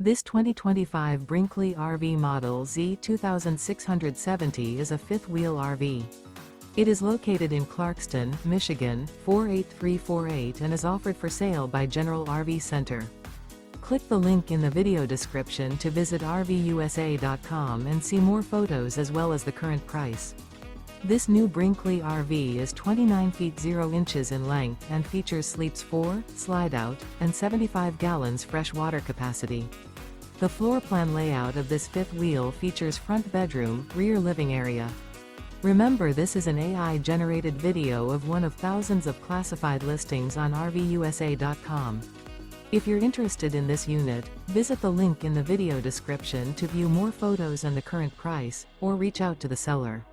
This 2025 Brinkley RV Model Z 2670 is a fifth-wheel RV. It is located in Clarkston, Michigan, 48348 and is offered for sale by General RV Center. Click the link in the video description to visit RVUSA.com and see more photos as well as the current price. This new Brinkley RV is 29 feet 0 inches in length and features sleeps 4, slide-out, and 75 gallons fresh water capacity. The floor plan layout of this fifth wheel features front bedroom, rear living area. Remember, this is an AI-generated video of one of thousands of classified listings on RVUSA.com. If you're interested in this unit, visit the link in the video description to view more photos and the current price, or reach out to the seller.